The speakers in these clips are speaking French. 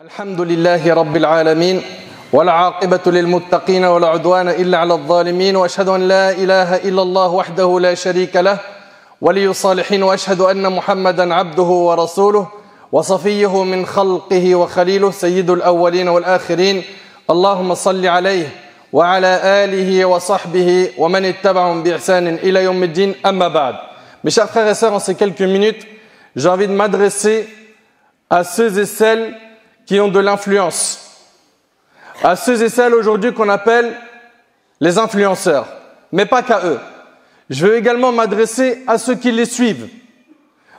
الحمد لله رب العالمين والعاقبة للمتقين ولا عدوان إلا على الظالمين وأشهد أن لا إله إلا الله وحده لا شريك له ولي الصالحين وأشهد أن محمدا عبده ورسوله وصفيه من خلقه وخليله سيد الأولين والآخرين اللهم صل عليه وعلى آله وصحبه ومن اتبعهم بإحسان إلى يوم الدين أما بعد. Mes chers frères et sœurs, en ces quelques minutes, j'ai envie de m'adresser à ceux et celles qui ont de l'influence, à ceux et celles aujourd'hui qu'on appelle les influenceurs, mais pas qu'à eux. Je veux également m'adresser à ceux qui les suivent.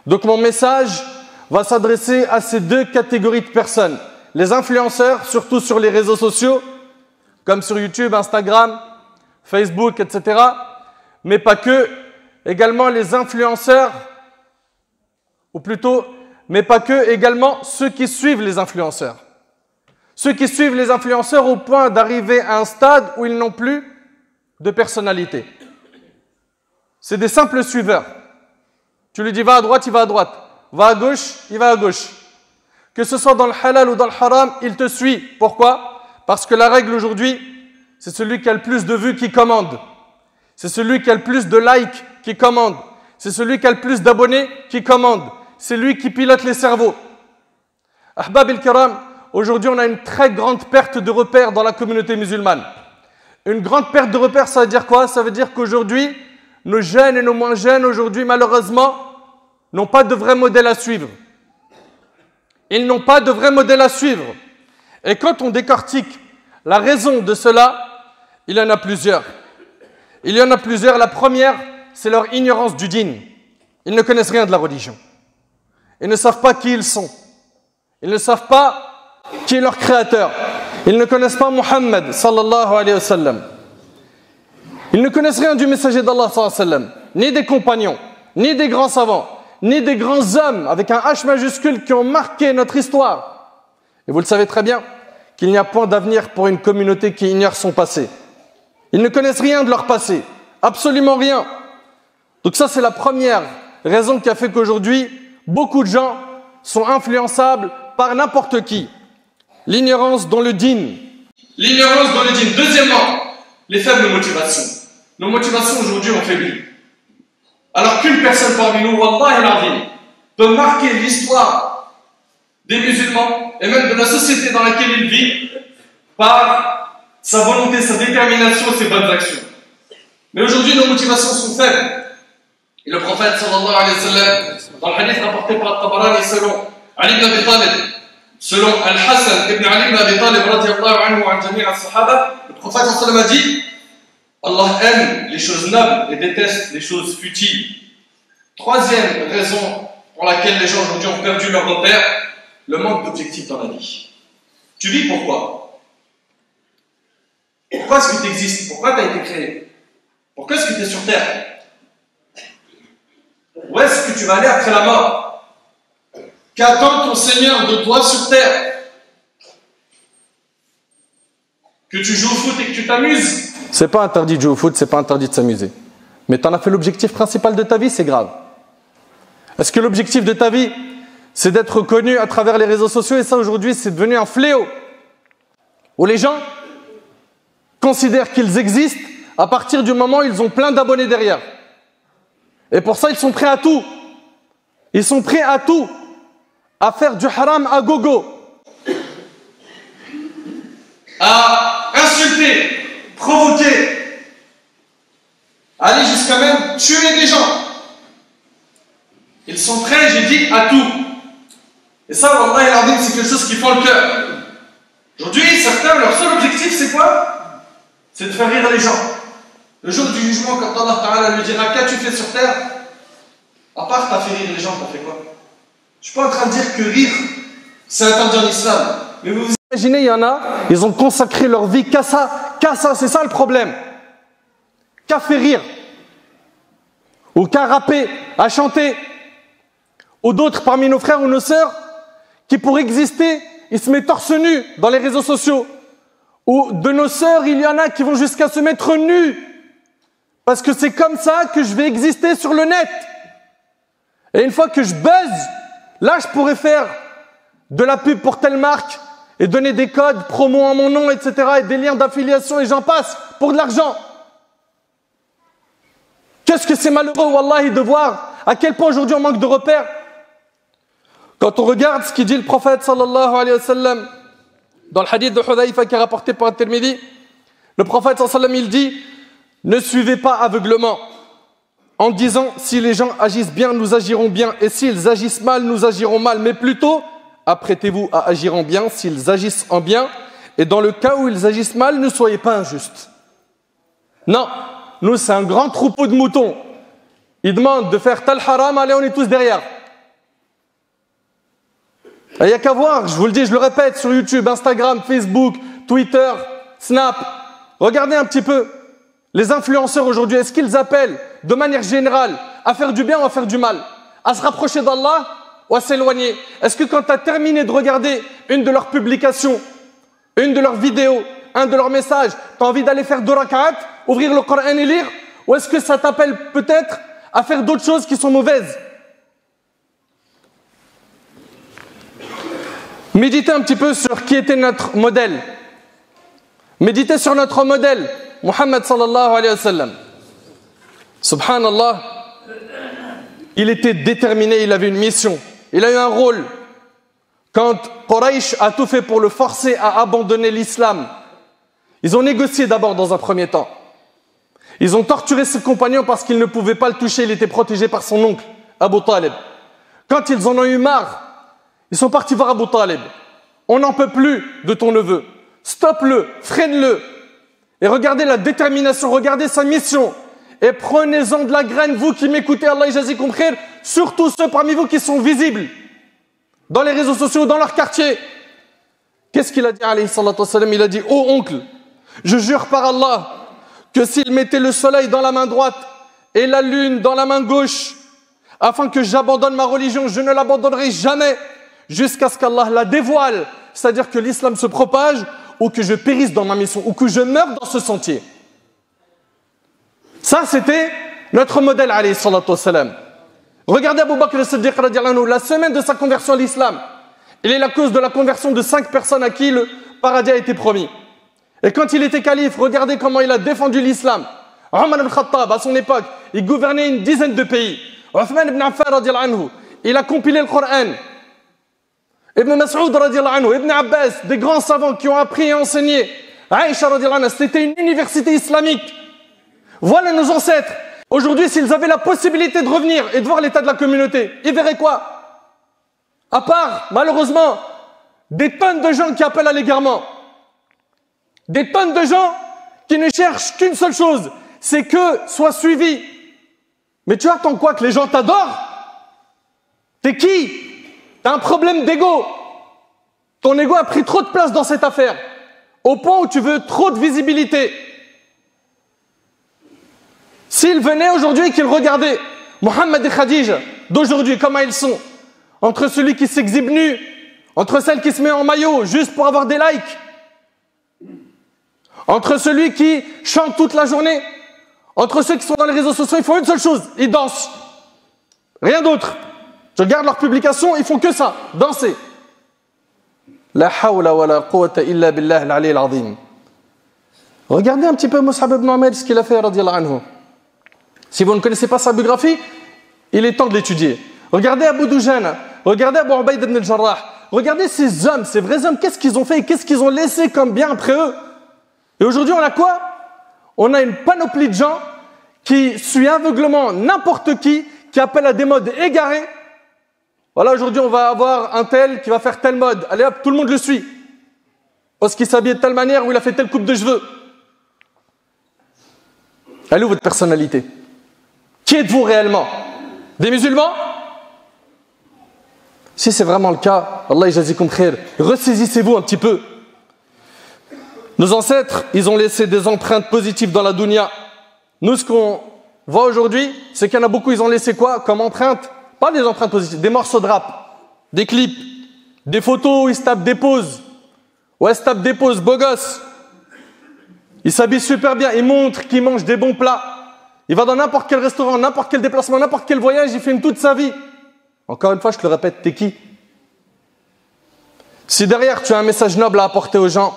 Donc mon message va s'adresser à ces deux catégories de personnes. Les influenceurs, surtout sur les réseaux sociaux, comme sur YouTube, Instagram, Facebook, etc. Mais pas que, également les influenceurs, ou plutôt, mais pas que, également ceux qui suivent les influenceurs. Ceux qui suivent les influenceurs au point d'arriver à un stade où ils n'ont plus de personnalité. C'est des simples suiveurs. Tu lui dis va à droite, il va à droite. Va à gauche, il va à gauche. Que ce soit dans le halal ou dans le haram, il te suit. Pourquoi? Parce que la règle aujourd'hui, c'est celui qui a le plus de vues qui commande. C'est celui qui a le plus de likes qui commande. C'est celui qui a le plus d'abonnés qui commande. C'est lui qui pilote les cerveaux. Ahbab el-Kiram, aujourd'hui on a une très grande perte de repères dans la communauté musulmane. Une grande perte de repères, ça veut dire quoi? Ça veut dire qu'aujourd'hui, nos jeunes et nos moins jeunes, aujourd'hui malheureusement, n'ont pas de vrai modèle à suivre. Ils n'ont pas de vrai modèle à suivre. Et quand on décortique la raison de cela, il y en a plusieurs. Il y en a plusieurs. La première, c'est leur ignorance du dîn. Ils ne connaissent rien de la religion. Ils ne savent pas qui ils sont. Ils ne savent pas qui est leur créateur. Ils ne connaissent pas Muhammad sallallahu alayhi wa sallam. Ils ne connaissent rien du messager d'Allah sallallahu alayhi wa sallam, ni des compagnons, ni des grands savants, ni des grands hommes avec un H majuscule qui ont marqué notre histoire. Et vous le savez très bien qu'il n'y a point d'avenir pour une communauté qui ignore son passé. Ils ne connaissent rien de leur passé, absolument rien. Donc ça, c'est la première raison qui a fait qu'aujourd'hui, beaucoup de gens sont influençables par n'importe qui. L'ignorance dans le dîn. L'ignorance dans le dîn. Deuxièmement, les faibles motivations. Nos motivations aujourd'hui ont faibli. Alors qu'une personne parmi nous, Wallah al-Azim, peut marquer l'histoire des musulmans et même de la société dans laquelle il vit par sa volonté, sa détermination et ses bonnes actions. Mais aujourd'hui, nos motivations sont faibles. Et le prophète sallallahu alayhi wa sallam, dans le hadith rapporté par Tabarani selon Ali ibn Abi Talib, selon Al-Hassan ibn Ali ibn Abi Talib radiyallahu anhu wa an jami' as-sahaba, le prophète sallallahu alayhi wa sallam a dit Allah aime les choses nobles et déteste les choses futiles. Troisième raison pour laquelle les gens aujourd'hui ont perdu leur repère, le manque d'objectifs dans la vie. Tu vis pourquoi? Pourquoi est-ce que tu existes? Pourquoi tu as été créé? Pourquoi est-ce que tu es sur terre? Où est-ce que tu vas aller après la mort? Qu'attend ton Seigneur de toi sur terre? Que tu joues au foot et que tu t'amuses? C'est pas interdit de jouer au foot, c'est pas interdit de s'amuser. Mais tu en as fait l'objectif principal de ta vie, c'est grave. Est-ce que l'objectif de ta vie, c'est d'être connu à travers les réseaux sociaux? Et ça aujourd'hui, c'est devenu un fléau. Où les gens considèrent qu'ils existent à partir du moment où ils ont plein d'abonnés derrière. Et pour ça, ils sont prêts à tout. Ils sont prêts à tout. À faire du haram à gogo. À insulter, provoquer, aller jusqu'à même tuer des gens. Ils sont prêts, j'ai dit, à tout. Et ça, Wallah al-Azim, c'est quelque chose qui fend le cœur. Aujourd'hui, certains, leur seul objectif, c'est quoi? C'est de faire rire les gens. Le jour du jugement, quand Allah Ta'ala lui dira qu'as-tu fait sur terre? À part t'as fait rire les gens, t'as fait quoi? Je suis pas en train de dire que rire, c'est interdit en islam. Mais vous vous imaginez, il y en a, ils ont consacré leur vie qu'à ça, c'est ça le problème. Qu'à faire rire. Ou qu'à rapper, à chanter. Ou d'autres parmi nos frères ou nos sœurs, qui pour exister, ils se mettent torse nu dans les réseaux sociaux. Ou de nos sœurs, il y en a qui vont jusqu'à se mettre nus. Parce que c'est comme ça que je vais exister sur le net. Et une fois que je buzz, là je pourrais faire de la pub pour telle marque et donner des codes promo en mon nom, etc. et des liens d'affiliation et j'en passe pour de l'argent. Qu'est-ce que c'est malheureux, wallahi, de voir à quel point aujourd'hui on manque de repères. Quand on regarde ce qu'il dit le prophète sallallahu alayhi wa sallam dans le hadith de Hudhayfa qui est rapporté par At-Tirmidhi, le prophète sallallahu alayhi wa sallam, il dit: ne suivez pas aveuglement en disant si les gens agissent bien, nous agirons bien, et s'ils agissent mal, nous agirons mal, mais plutôt apprêtez-vous à agir en bien s'ils agissent en bien, et dans le cas où ils agissent mal, ne soyez pas injustes. Non, nous c'est un grand troupeau de moutons. Ils demandent de faire tal haram, allez, on est tous derrière. Il n'y a qu'à voir, je vous le dis, je le répète, sur YouTube, Instagram, Facebook, Twitter, Snap. Regardez un petit peu. Les influenceurs aujourd'hui, est-ce qu'ils appellent de manière générale à faire du bien ou à faire du mal? À se rapprocher d'Allah ou à s'éloigner? Est-ce que quand tu as terminé de regarder une de leurs publications, une de leurs vidéos, un de leurs messages, tu as envie d'aller faire 2 rak'at, ouvrir le Coran et lire? Ou est-ce que ça t'appelle peut-être à faire d'autres choses qui sont mauvaises? Méditez un petit peu sur qui était notre modèle. Méditez sur notre modèle, Muhammad sallallahu alayhi wa sallam. Subhanallah, il était déterminé, il avait une mission, il a eu un rôle. Quand Quraysh a tout fait pour le forcer à abandonner l'islam, ils ont négocié d'abord dans un premier temps. Ils ont torturé ses compagnons parce qu'ils ne pouvaient pas le toucher, il était protégé par son oncle, Abu Talib. Quand ils en ont eu marre, ils sont partis voir Abu Talib. On n'en peut plus de ton neveu. Stoppe-le, freine-le. Et regardez la détermination, regardez sa mission. Et prenez-en de la graine, vous qui m'écoutez, Allah yajazikum khair, surtout ceux parmi vous qui sont visibles dans les réseaux sociaux, dans leur quartier. Qu'est-ce qu'il a dit, alayhi salatu wassalam? Il a dit: ô oncle, je jure par Allah que s'il mettait le soleil dans la main droite et la lune dans la main gauche, afin que j'abandonne ma religion, je ne l'abandonnerai jamais jusqu'à ce qu'Allah la dévoile, c'est-à-dire que l'islam se propage ou que je périsse dans ma mission ou que je meure dans ce sentier. Ça, c'était notre modèle, alayhi salatu wassalam. Regardez Abu Bakr as-Siddiq radiallahu anhu, la semaine de sa conversion à l'islam, il est la cause de la conversion de 5 personnes à qui le paradis a été promis. Et quand il était calife, regardez comment il a défendu l'islam. Omar ibn Khattab, à son époque, il gouvernait une dizaine de pays. Uthman ibn Affan radiallahu anhu, il a compilé le Coran. Ibn Mas'ud radiallahu anhu, Ibn Abbas, des grands savants qui ont appris et enseigné. Aïcha radiallahu anha, c'était une université islamique. Voilà nos ancêtres. Aujourd'hui, s'ils avaient la possibilité de revenir et de voir l'état de la communauté, ils verraient quoi? À part, malheureusement, des tonnes de gens qui appellent à l'égarement. Des tonnes de gens qui ne cherchent qu'une seule chose, c'est que soient suivis. Mais tu attends quoi? Que les gens t'adorent? T'es qui? T'as un problème d'ego. Ton ego a pris trop de place dans cette affaire, au point où tu veux trop de visibilité. S'ils venaient aujourd'hui et qu'ils regardaient Mohammed et Khadija d'aujourd'hui, comment ils sont, entre celui qui s'exhibe nu, entre celle qui se met en maillot juste pour avoir des likes, entre celui qui chante toute la journée, entre ceux qui sont dans les réseaux sociaux, ils font une seule chose, ils dansent. Rien d'autre. Je regarde leurs publications, ils font que ça, danser. La hawla wa la quwwata illa billah al-ali al-azim. Regardez un petit peu Mus'ab ibn Umayr, ce qu'il a fait, radiyallahu anhu. Si vous ne connaissez pas sa biographie, il est temps de l'étudier. Regardez Abu Dujana, regardez Abu Ubayd ibn al-Jarrah, regardez ces hommes, ces vrais hommes, qu'est-ce qu'ils ont fait et qu'est-ce qu'ils ont laissé comme bien après eux. Et aujourd'hui, on a quoi? On a une panoplie de gens qui suivent aveuglement n'importe qui appelle à des modes égarés. Voilà, aujourd'hui, on va avoir un tel qui va faire telle mode. Allez hop, tout le monde le suit. Parce qu'il s'habille de telle manière ou il a fait telle coupe de cheveux. Elle est où votre personnalité? Qui êtes-vous réellement? Des musulmans? Si c'est vraiment le cas, Allah yajazikum khair, ressaisissez-vous un petit peu. Nos ancêtres, ils ont laissé des empreintes positives dans la dunya. Nous, ce qu'on voit aujourd'hui, c'est qu'il y en a beaucoup, ils ont laissé quoi comme empreinte? Pas des empreintes positives, des morceaux de rap, des clips, des photos où ils se tapent des poses. Ouais, ils se tapent des poses, beau gosse. Ils s'habillent super bien, ils montrent qu'ils mangent des bons plats. Il va dans n'importe quel restaurant, n'importe quel déplacement, n'importe quel voyage, il filme toute sa vie. Encore une fois, je te le répète, t'es qui? Si derrière tu as un message noble à apporter aux gens,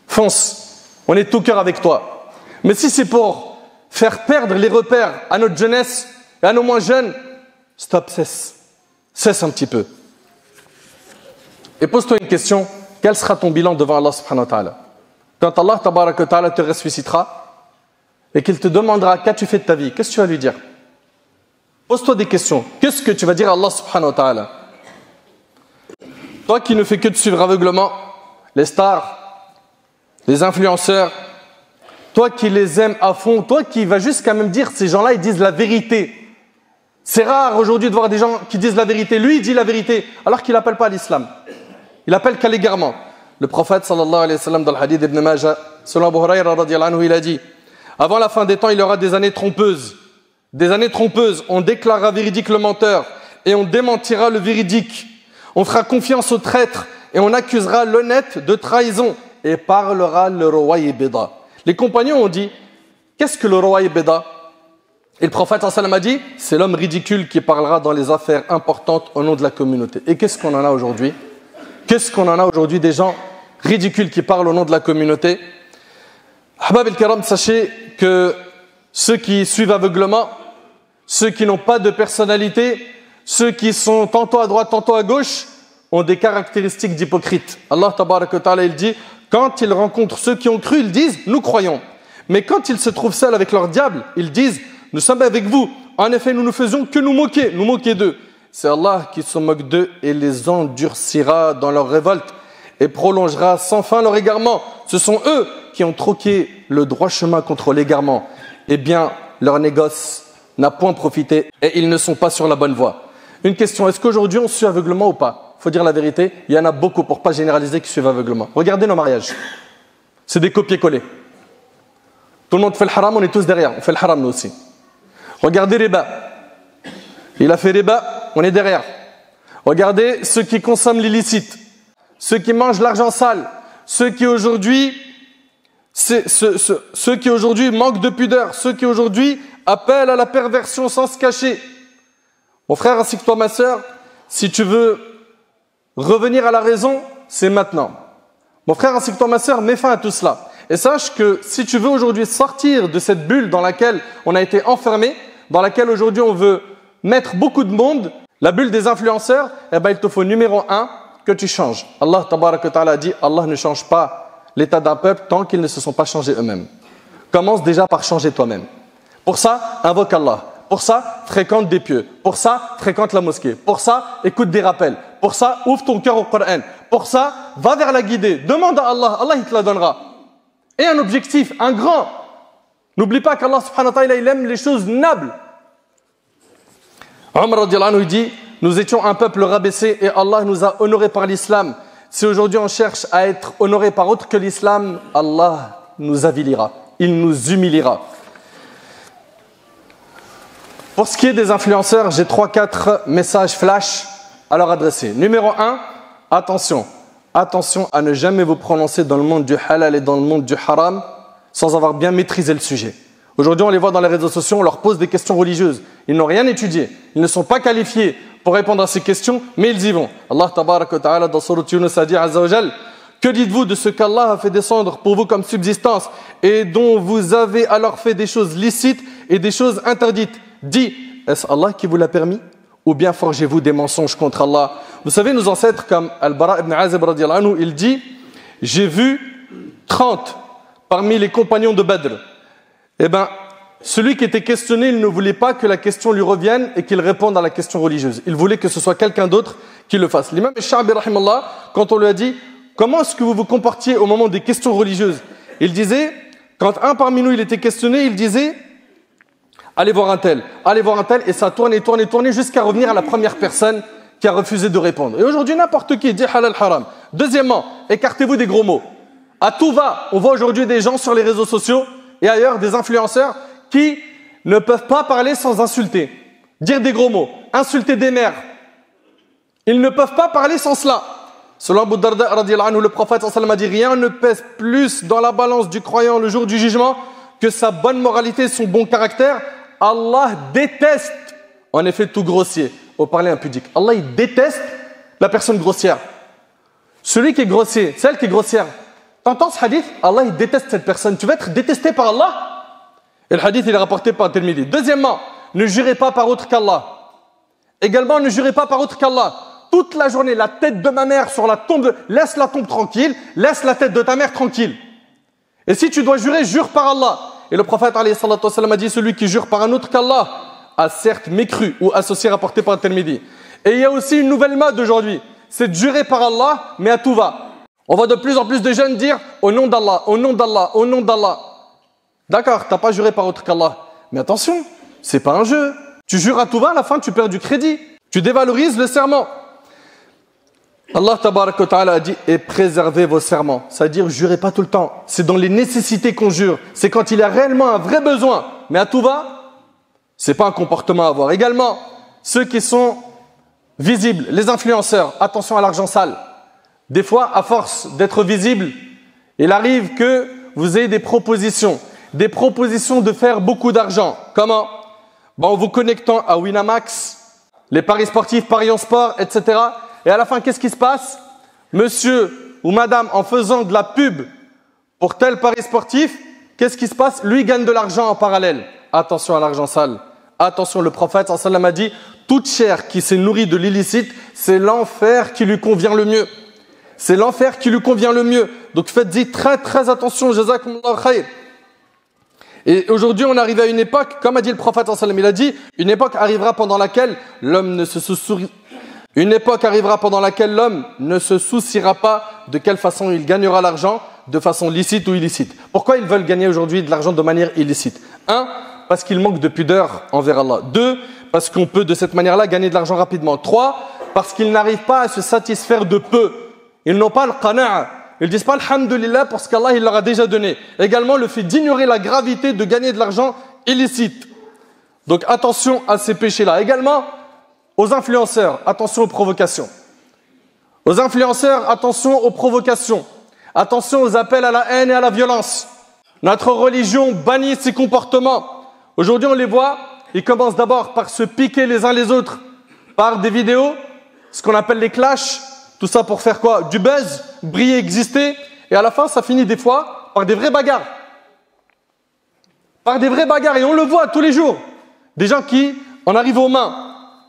fonce, on est tout cœur avec toi. Mais si c'est pour faire perdre les repères à notre jeunesse et à nos moins jeunes, stop, cesse un petit peu. Et pose-toi une question, quel sera ton bilan devant Allah subhanahu wa ta'ala? Quand Allah tabaraka wa ta'ala te ressuscitera et qu'il te demandera qu'as-tu fait de ta vie, qu'est-ce que tu vas lui dire? Pose-toi des questions. Qu'est-ce que tu vas dire à Allah subhanahu wa ta'ala? Toi qui ne fais que de suivre aveuglement les stars, les influenceurs, toi qui les aimes à fond, toi qui vas jusqu'à même dire ces gens-là ils disent la vérité. C'est rare aujourd'hui de voir des gens qui disent la vérité. Lui il dit la vérité alors qu'il n'appelle pas à l'islam. Il appelle qu'à l'égarement. Le prophète sallallahu alayhi wa sallam dans le hadith d'Ibn Majah, selon Abu Hurayra radiyallahu anhu, il a dit: avant la fin des temps, il y aura des années trompeuses. Des années trompeuses, on déclarera véridique le menteur et on démentira le véridique. On fera confiance au traître et on accusera l'honnête de trahison et parlera le roi Beda. Les compagnons ont dit: qu'est-ce que le roi Beda? Et le prophète sallallahu alayhi wa sallam a dit: c'est l'homme ridicule qui parlera dans les affaires importantes au nom de la communauté. Et qu'est-ce qu'on en a aujourd'hui? Qu'est-ce qu'on en a aujourd'hui des gens ridicules qui parlent au nom de la communauté? Ahbab el-Kiram, sachez que ceux qui suivent aveuglement, ceux qui n'ont pas de personnalité, ceux qui sont tantôt à droite, tantôt à gauche, ont des caractéristiques d'hypocrites. Allah tabaraka wa ta'ala, il dit, quand ils rencontrent ceux qui ont cru, ils disent, nous croyons. Mais quand ils se trouvent seuls avec leur diable, ils disent, nous sommes avec vous. En effet, nous ne faisons que nous moquer d'eux. C'est Allah qui se moque d'eux et les endurcira dans leur révolte et prolongera sans fin leur égarement. Ce sont eux qui ont troqué le droit chemin contre l'égarement. Eh bien, leur négoce n'a point profité et ils ne sont pas sur la bonne voie. Une question, est-ce qu'aujourd'hui on suit aveuglement ou pas? Il faut dire la vérité, il y en a beaucoup, pour ne pas généraliser, qui suivent aveuglement. Regardez nos mariages. C'est des copier-coller. Tout le monde fait le haram, on est tous derrière. On fait le haram nous aussi. Regardez riba. Il a fait riba, on est derrière. Regardez ceux qui consomment l'illicite, ceux qui mangent l'argent sale, ceux qui aujourd'hui manquent de pudeur, ceux qui aujourd'hui appellent à la perversion sans se cacher. Mon frère ainsi que toi ma sœur, si tu veux revenir à la raison, c'est maintenant. Mon frère ainsi que toi ma sœur, mets fin à tout cela. Et sache que si tu veux aujourd'hui sortir de cette bulle dans laquelle on a été enfermé, dans laquelle aujourd'hui on veut mettre beaucoup de monde, la bulle des influenceurs, eh ben il te faut numéro 1 que tu changes. Allah tabaraka wa ta'ala a dit, Allah ne change pas l'état d'un peuple tant qu'ils ne se sont pas changés eux-mêmes. Commence déjà par changer toi-même. Pour ça, invoque Allah. Pour ça, fréquente des pieux. Pour ça, fréquente la mosquée. Pour ça, écoute des rappels. Pour ça, ouvre ton cœur au Coran. Pour ça, va vers la guidée. Demande à Allah. Allah, il te la donnera. Et un objectif, un grand. N'oublie pas qu'Allah subhanahu wa ta'ala, il aime les choses nobles. Omar radiyallahu anhu dit, nous étions un peuple rabaissé et Allah nous a honorés par l'islam. Si aujourd'hui on cherche à être honoré par autre que l'islam, Allah nous avilira. Il nous humiliera. Pour ce qui est des influenceurs, j'ai 3-4 messages flash à leur adresser. Numéro 1, attention. Attention à ne jamais vous prononcer dans le monde du halal et dans le monde du haram sans avoir bien maîtrisé le sujet. Aujourd'hui, on les voit dans les réseaux sociaux, on leur pose des questions religieuses. Ils n'ont rien étudié. Ils ne sont pas qualifiés pour répondre à ces questions, mais ils y vont. Allah tabaraka wa ta'ala dans Sourate Yunus a dit azza wa jal, que dites-vous de ce qu'Allah a fait descendre pour vous comme subsistance et dont vous avez alors fait des choses licites et des choses interdites? Dit, est-ce Allah qui vous l'a permis? Ou bien forgez-vous des mensonges contre Allah? Vous savez, nos ancêtres comme Al-Bara ibn Azib radiyallahu anhu, il dit, j'ai vu 30 parmi les compagnons de Badr. Eh bien, celui qui était questionné, il ne voulait pas que la question lui revienne et qu'il réponde à la question religieuse. Il voulait que ce soit quelqu'un d'autre qui le fasse. L'imam Sha'bi rahimallah, quand on lui a dit, comment est-ce que vous vous comportiez au moment des questions religieuses? Il disait, quand un parmi nous il était questionné, il disait, allez voir un tel, et ça tournait jusqu'à revenir à la première personne qui a refusé de répondre. Et aujourd'hui, n'importe qui dit halal haram. Deuxièmement, écartez-vous des gros mots. À tout va, on voit aujourd'hui des gens sur les réseaux sociaux et ailleurs, des influenceurs qui ne peuvent pas parler sans insulter, dire des gros mots, insulter des mères. Ils ne peuvent pas parler sans cela. Selon Abu Darda radiyallahu anhu, le prophète sallallahu alayhi wa sallam a dit, rien ne pèse plus dans la balance du croyant le jour du jugement que sa bonne moralité et son bon caractère. Allah déteste en effet tout grossier, au parler impudique. Allah il déteste la personne grossière. Celui qui est grossier, celle qui est grossière. T'entends ce hadith? Allah, il déteste cette personne. Tu vas être détesté par Allah? Et le hadith, il est rapporté par Tirmidhi. Deuxièmement, ne jurez pas par autre qu'Allah. Également, ne jurez pas par autre qu'Allah. Toute la journée, la tête de ma mère sur la tombe, laisse la tombe tranquille, laisse la tête de ta mère tranquille. Et si tu dois jurer, jure par Allah. Et le prophète alayhi salatu wassalam a dit, celui qui jure par un autre qu'Allah a certes mécru ou associé, rapporté par Tirmidhi. Et il y a aussi une nouvelle mode aujourd'hui, c'est de jurer par Allah, mais à tout va. On voit de plus en plus de jeunes dire au nom d'Allah, au nom d'Allah, au nom d'Allah. D'accord, t'as pas juré par autre qu'Allah. Mais attention, c'est pas un jeu. Tu jures à tout va, à la fin tu perds du crédit. Tu dévalorises le serment. Allah tabaraka wa ta'ala a dit et préservez vos serments. C'est-à-dire jurez pas tout le temps. C'est dans les nécessités qu'on jure. C'est quand il y a réellement un vrai besoin. Mais à tout va, c'est pas un comportement à avoir. Également, ceux qui sont visibles, les influenceurs, attention à l'argent sale. Des fois, à force d'être visible, il arrive que vous ayez des propositions de faire beaucoup d'argent. Comment? En vous connectant à Winamax, les paris sportifs, paris en sport, etc. Et à la fin, qu'est-ce qui se passe? Monsieur ou madame, en faisant de la pub pour tel pari sportif, qu'est-ce qui se passe? Lui gagne de l'argent en parallèle. Attention à l'argent sale. Attention, le prophète sallallahu alayhi wa sallam a dit toute chair qui s'est nourrie de l'illicite, c'est l'enfer qui lui convient le mieux. C'est l'enfer qui lui convient le mieux. Donc faites-y très très attention. Jazakumullah khair. Et aujourd'hui, on arrive à une époque, comme a dit le prophète sallallahu alayhi wa sallam, il a dit, une époque arrivera pendant laquelle l'homme ne se souciera pas de quelle façon il gagnera l'argent, de façon licite ou illicite. Pourquoi ils veulent gagner aujourd'hui de l'argent de manière illicite? 1, parce qu'il manque de pudeur envers Allah. 2, parce qu'on peut de cette manière-là gagner de l'argent rapidement. 3, parce qu'ils n'arrivent pas à se satisfaire de peu. Ils n'ont pas le qana'a. Ils ne disent pas alhamdulillah pour ce qu'Allah il leur a déjà donné. Également le fait d'ignorer la gravité de gagner de l'argent illicite. Donc attention à ces péchés-là. Également aux influenceurs, attention aux provocations. Aux influenceurs, attention aux provocations. Attention aux appels à la haine et à la violence. Notre religion bannit ces comportements. Aujourd'hui on les voit, ils commencent d'abord par se piquer les uns les autres par des vidéos, ce qu'on appelle les clashs. Tout ça pour faire quoi? Du buzz, briller, exister. Et à la fin, ça finit des fois par des vraies bagarres. Par des vraies bagarres. Et on le voit tous les jours. Des gens qui en arrivent aux mains.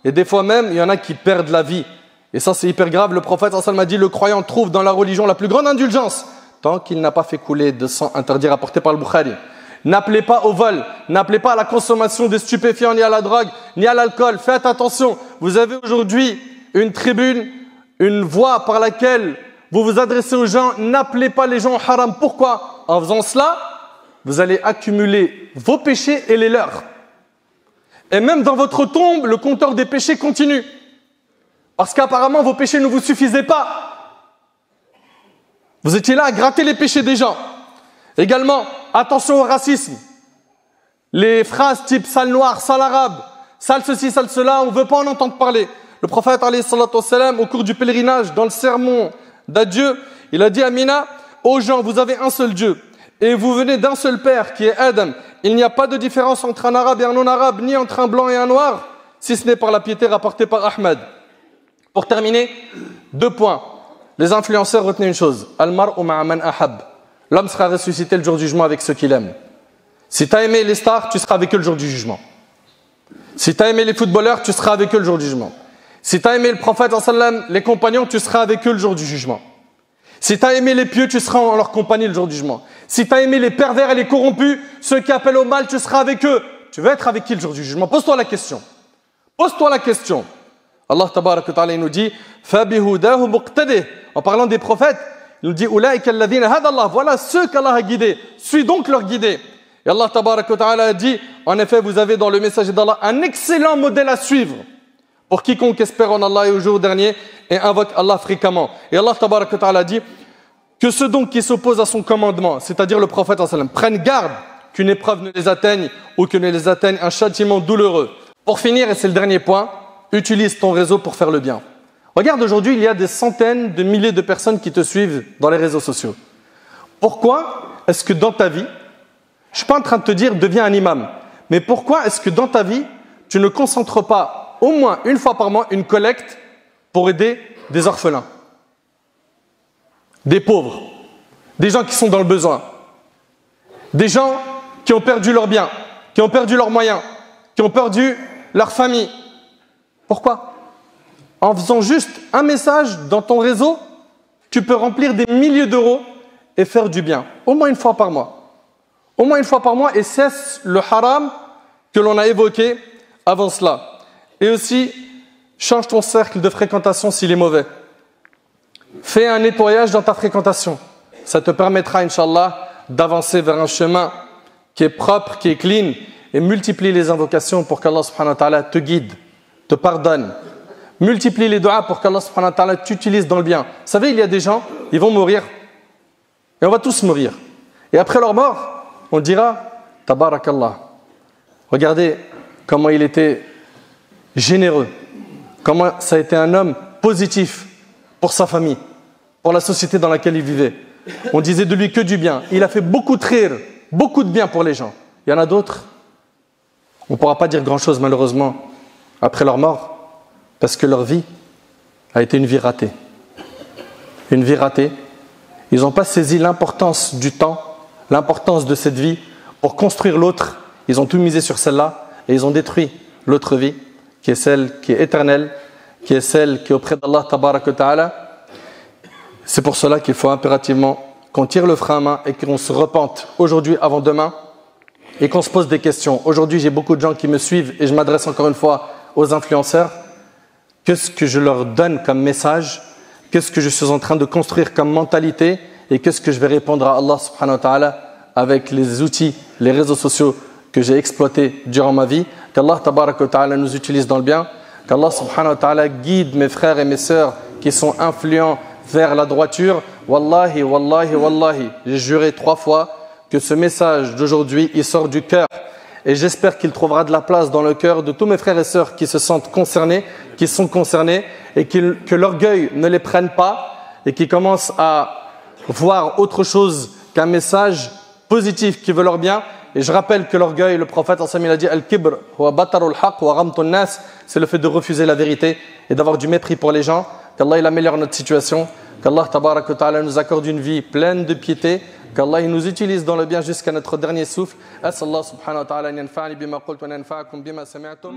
Et des fois même, il y en a qui perdent la vie. Et ça, c'est hyper grave. Le prophète sallallahu alayhi wa sallam a dit, le croyant trouve dans la religion la plus grande indulgence, tant qu'il n'a pas fait couler de sang interdit rapporté par le Bukhari. N'appelez pas au vol, n'appelez pas à la consommation de stupéfiants, ni à la drogue, ni à l'alcool. Faites attention. Vous avez aujourd'hui une tribune, une voie par laquelle vous vous adressez aux gens, n'appelez pas les gens au haram. Pourquoi? En faisant cela, vous allez accumuler vos péchés et les leurs. Et même dans votre tombe, le compteur des péchés continue. Parce qu'apparemment, vos péchés ne vous suffisaient pas. Vous étiez là à gratter les péchés des gens. Également, attention au racisme. Les phrases type sale noir, sale arabe, sale ceci, sale cela, on ne veut pas en entendre parler. Le prophète, alayhi salatu wassalam, au cours du pèlerinage, dans le sermon d'adieu, il a dit à Mina, aux gens, vous avez un seul Dieu, et vous venez d'un seul père, qui est Adam. Il n'y a pas de différence entre un arabe et un non-arabe, ni entre un blanc et un noir, si ce n'est par la piété rapportée par Ahmed. Pour terminer, 2 points. Les influenceurs, retenez une chose. Al-mar'u ma'a man ahab. L'homme sera ressuscité le jour du jugement avec ceux qu'il aime. Si tu as aimé les stars, tu seras avec eux le jour du jugement. Si tu as aimé les footballeurs, tu seras avec eux le jour du jugement. Si tu as aimé le prophète, les compagnons, tu seras avec eux le jour du jugement. Si tu as aimé les pieux, tu seras en leur compagnie le jour du jugement. Si tu as aimé les pervers et les corrompus, ceux qui appellent au mal, tu seras avec eux. Tu veux être avec qui le jour du jugement? Pose-toi la question. Pose-toi la question. Allah tabaraka wa ta'ala il nous dit Fabihudahu muqtadih. En parlant des prophètes, il nous dit Ulaika alladhina hada Allah. Voilà ceux qu'Allah a guidés. Suis donc leur guidé. Et Allah tabaraka wa ta'ala a dit en effet, vous avez dans le message d'Allah un excellent modèle à suivre pour quiconque espère en Allah et au jour dernier et invoque Allah fréquemment. Et Allah tabaraka wa ta'ala dit que ceux donc qui s'opposent à son commandement, c'est-à-dire le prophète prennent garde qu'une épreuve ne les atteigne ou que ne les atteigne un châtiment douloureux. Pour finir, et c'est le dernier point, utilise ton réseau pour faire le bien. Regarde, aujourd'hui, il y a des centaines de milliers de personnes qui te suivent dans les réseaux sociaux. Pourquoi est-ce que dans ta vie, je ne suis pas en train de te dire deviens un imam, mais pourquoi est-ce que dans ta vie, tu ne concentres pas au moins une fois par mois une collecte pour aider des orphelins? des pauvres, des gens qui sont dans le besoin, des gens qui ont perdu leurs biens, qui ont perdu leurs moyens, qui ont perdu leur famille. Pourquoi? En faisant juste un message dans ton réseau, tu peux remplir des milliers d'euros et faire du bien, au moins une fois par mois. Au moins une fois par mois, et cesse le haram que l'on a évoqué avant cela. Et aussi, change ton cercle de fréquentation s'il est mauvais. Fais un nettoyage dans ta fréquentation. Ça te permettra, Inch'Allah, d'avancer vers un chemin qui est propre, qui est clean, et multiplie les invocations pour qu'Allah subhanahu wa ta'ala te guide, te pardonne. Multiplie les du'as pour qu'Allah subhanahu wa ta'ala t'utilise dans le bien. Vous savez, il y a des gens, ils vont mourir, et on va tous mourir. Et après leur mort, on dira, Tabarakallah. Regardez comment il était généreux, comment ça a été un homme positif pour sa famille, pour la société dans laquelle il vivait. On disait de lui que du bien. Il a fait beaucoup de rire, beaucoup de bien pour les gens. Il y en a d'autres, on ne pourra pas dire grand-chose malheureusement après leur mort, parce que leur vie a été une vie ratée. Une vie ratée. Ils n'ont pas saisi l'importance du temps, l'importance de cette vie pour construire l'autre. Ils ont tout misé sur celle-là et ils ont détruit l'autre vie, qui est celle qui est éternelle, qui est celle qui est auprès d'Allah tabaraka wa ta'ala. C'est pour cela qu'il faut impérativement qu'on tire le frein à main et qu'on se repente aujourd'hui avant demain et qu'on se pose des questions. Aujourd'hui, j'ai beaucoup de gens qui me suivent et je m'adresse encore une fois aux influenceurs. Qu'est-ce que je leur donne comme message? Qu'est-ce que je suis en train de construire comme mentalité? Et qu'est-ce que je vais répondre à Allah subhanahu wa ta'ala avec les outils, les réseaux sociaux que j'ai exploités durant ma vie? Qu'Allah tabaraka wa ta'ala nous utilise dans le bien. Qu'Allah subhanahu wa ta'ala guide mes frères et mes sœurs qui sont influents vers la droiture. Wallahi, wallahi, wallahi. J'ai juré 3 fois que ce message d'aujourd'hui, il sort du cœur. Et j'espère qu'il trouvera de la place dans le cœur de tous mes frères et sœurs qui se sentent concernés, qui sont concernés, et que l'orgueil ne les prenne pas, et qui commencent à voir autre chose qu'un message positif qui veut leur bien. Et je rappelle que l'orgueil, le prophète il a dit Al-kibr wa batarul haq wa ghamtun nas, c'est le fait de refuser la vérité et d'avoir du mépris pour les gens. Qu'Allah il améliore notre situation, qu'Allah tabarak wa ta'ala nous accorde une vie pleine de piété, qu'Allah il nous utilise dans le bien jusqu'à notre dernier souffle. As'Allah subhanahu wa ta'ala an yanfa'ani bima qult wa yanfa'akum bima sami'tum.